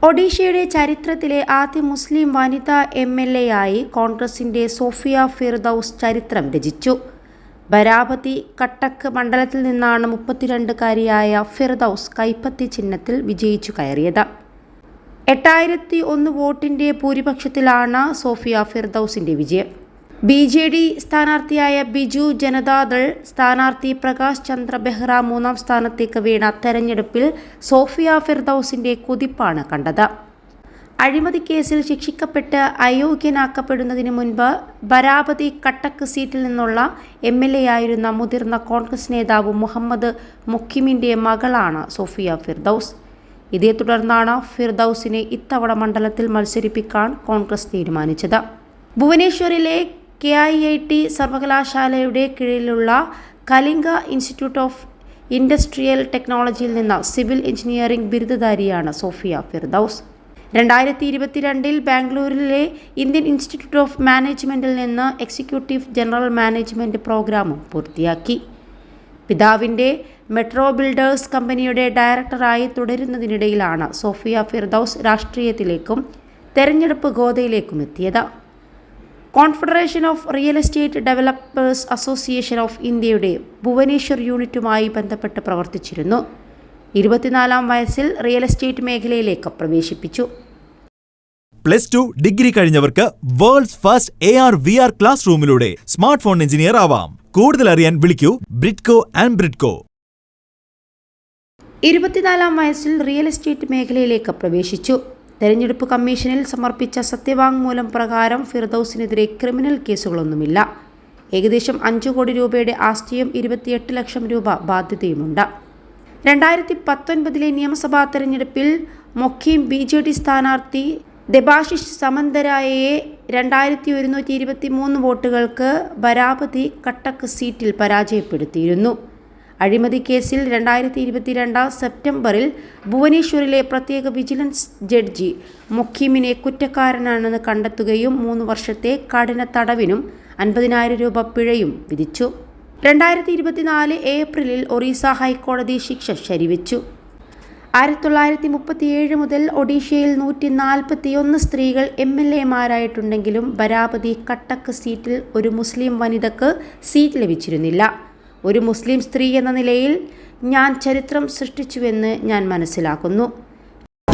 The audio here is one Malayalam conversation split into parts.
ഒഡീഷയുടെ ചരിത്രത്തിലെ ആദ്യ മുസ്ലിം വനിതാ MLA ആയി കോൺഗ്രസിന്റെ സോഫിയ ഫിർദൌസ് ചരിത്രം രചിച്ചു. ബരാബതി കട്ടക്ക് മണ്ഡലത്തിൽ നിന്നാണ് 32-കാരിയായ ഫിർദൌസ് കൈപ്പത്തി ചിഹ്നത്തിൽ വിജയിച്ചു കയറിയത്. 8001 വോട്ടിന്റെ ഭൂരിപക്ഷത്തിലാണ് സോഫിയ ഫിർദൌസിന്റെ വിജയം. BJD സ്ഥാനാർത്ഥിയായ ബിജു ജനതാദൾ സ്ഥാനാർത്ഥി പ്രകാശ് ചന്ദ്ര ബെഹ്റ 3ാം സ്ഥാനത്തേക്ക് വീണ തെരഞ്ഞെടുപ്പിൽ സോഫിയ ഫിർദൌസിന്റെ കുതിപ്പാണ് കണ്ടത്. അഴിമതി കേസിൽ ശിക്ഷിക്കപ്പെട്ട് അയോഗ്യനാക്കപ്പെടുന്നതിന് മുൻപ് ബരാബതി കട്ടക്ക് സീറ്റിൽ നിന്നുള്ള MLA ആയിരുന്ന മുതിർന്ന കോൺഗ്രസ് നേതാവ് മുഹമ്മദ് മുഖിമിന്റെ മകളാണ് സോഫിയ ഫിർദൌസ്. ഇതേ തുടർന്നാണ് ഫിർദൌസിനെ ഇത്തവണ മണ്ഡലത്തിൽ മത്സരിപ്പിക്കാൻ കോൺഗ്രസ് തീരുമാനിച്ചത്. ഭുവനേശ്വറിലെ KIIT സർവകലാശാലയുടെ കീഴിലുള്ള കലിംഗ ഇൻസ്റ്റിറ്റ്യൂട്ട് ഓഫ് ഇൻഡസ്ട്രിയൽ ടെക്നോളജിയിൽ നിന്ന് സിവിൽ എഞ്ചിനീയറിംഗ് ബിരുദധാരിയാണ് സോഫിയ ഫിർദൌസ്. 2022 ബാംഗ്ലൂരിലെ ഇന്ത്യൻ ഇൻസ്റ്റിറ്റ്യൂട്ട് ഓഫ് മാനേജ്മെന്റിൽ നിന്ന് എക്സിക്യൂട്ടീവ് ജനറൽ മാനേജ്മെന്റ് പ്രോഗ്രാമും പൂർത്തിയാക്കി. പിതാവിന്റെ മെട്രോ ബിൽഡേഴ്സ് കമ്പനിയുടെ ഡയറക്ടറായി തുടരുന്നതിനിടയിലാണ് സോഫിയ ഫിർദൌസ് രാഷ്ട്രീയത്തിലേക്കും തെരഞ്ഞെടുപ്പ് ഗോദയിലേക്കും എത്തിയത്. Confederation of real estate developers association of ഇന്ത്യയുടെ ഭുവനേശ്വർ യൂണിറ്റുമായി ബന്ധപ്പെട്ട് പ്രവർത്തിച്ചിരുന്നു. 24-ാം വയസ്സിൽ റിയൽ എസ്റ്റേറ്റ് മേഖലയിലേക്ക് പ്രവേശിപ്പിച്ചു. +2 ഡിഗ്രി കഴിഞ്ഞവർക്ക് വേൾഡ്സ് ഫസ്റ്റ് AR/VR ക്ലാസ് റൂമിലൂടെ സ്മാർട്ട് ഫോൺ എഞ്ചിനീയർ ആവാം. കൂടുതൽ അറിയാൻ വിളിക്കൂ ബ്രിഡ്കോ ആൻഡ് ബ്രിഡ്കോ. 24-ാം വയസ്സിൽ റിയൽ എസ്റ്റേറ്റ് മേഖലയിലേക്ക് പ്രവേശിച്ചു. തെരഞ്ഞെടുപ്പ് കമ്മീഷനിൽ സമർപ്പിച്ച സത്യവാങ്മൂലം പ്രകാരം ഫിർദൌസിനെതിരെ ക്രിമിനൽ കേസുകളൊന്നുമില്ല. ഏകദേശം 5 കോടി രൂപയുടെ ആസ്തിയും 28 ലക്ഷം രൂപ ബാധ്യതയുമുണ്ട്. 2019 നിയമസഭാ തെരഞ്ഞെടുപ്പിൽ മൊഖീം BJD സ്ഥാനാർത്ഥി ദെബാശിഷ് സമന്തരായയെ 2123 വോട്ടുകൾക്ക് ബരാബതി കട്ടക്ക് സീറ്റിൽ പരാജയപ്പെടുത്തിയിരുന്നു. അഴിമതി കേസിൽ 2022 സെപ്റ്റംബറിൽ ഭുവനേശ്വറിലെ പ്രത്യേക വിജിലൻസ് ജഡ്ജി മൊഖീമിനെ കുറ്റക്കാരനാണെന്ന് കണ്ടെത്തുകയും 3 വർഷത്തെ കഠിന തടവിനും 50,000 രൂപ പിഴയും വിധിച്ചു. 2024 ഏപ്രിലിൽ ഒറീസ ഹൈക്കോടതി ശിക്ഷ ശരിവെച്ചു. 1937 മുതൽ ഒഡീഷയിൽ 141 സ്ത്രീകൾ MLA മാരായിട്ടുണ്ടെങ്കിലും ബരാബതി കട്ടക്ക് സീറ്റിൽ ഒരു മുസ്ലിം വനിതക്ക് സീറ്റ് ലഭിച്ചിരുന്നില്ല. ഒരു മുസ്ലിം സ്ത്രീ എന്ന നിലയിൽ ഞാൻ ചരിത്രം സൃഷ്ടിച്ചുവെന്ന് ഞാൻ മനസ്സിലാക്കുന്നു.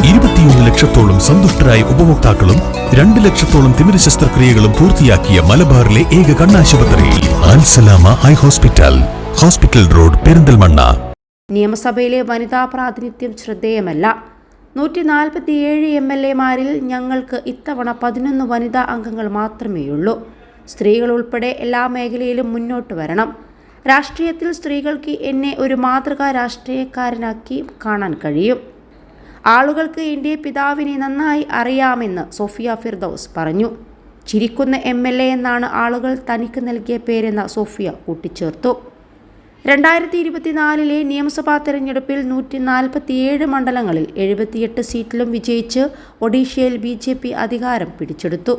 21 ലക്ഷത്തോളം സന്തുഷ്ടരായ ഉപഭോക്താക്കളും 2 ലക്ഷത്തോളം തിമിര ശസ്ത്രക്രിയകളും പൂർത്തിയാക്കിയ മലബാറിലെ ഏക കണ്ണാശുപത്രി Al Salama high hospital, hospital road, Perinthalmanna. നിയമസഭയിലെ വനിതാ പ്രാതിനിധ്യം ശ്രദ്ധേയമല്ല. 147 MLA മാരിൽ ഞങ്ങൾക്ക് ഇത്തവണ 11 വനിതാ അംഗങ്ങൾ മാത്രമേയുള്ളൂ. സ്ത്രീകൾ ഉൾപ്പെടെ എല്ലാ മേഖലയിലും മുന്നോട്ട് വരണം. രാഷ്ട്രീയത്തിൽ സ്ത്രീകൾക്ക് എന്നെ ഒരു മാതൃകാ രാഷ്ട്രീയക്കാരനാക്കി കാണാൻ കഴിയും. ആളുകൾക്ക് എൻ്റെ പിതാവിനെ നന്നായി അറിയാമെന്ന് സോഫിയ ഫിർദൌസ് പറഞ്ഞു. ചിരിക്കുന്ന MLA എന്നാണ് ആളുകൾ തനിക്ക് നൽകിയ പേരെന്ന് സോഫിയ കൂട്ടിച്ചേർത്തു. 2024 നിയമസഭാ തെരഞ്ഞെടുപ്പിൽ 147 മണ്ഡലങ്ങളിൽ 78 സീറ്റിലും വിജയിച്ച് ഒഡീഷയിൽ BJP അധികാരം പിടിച്ചെടുത്തു.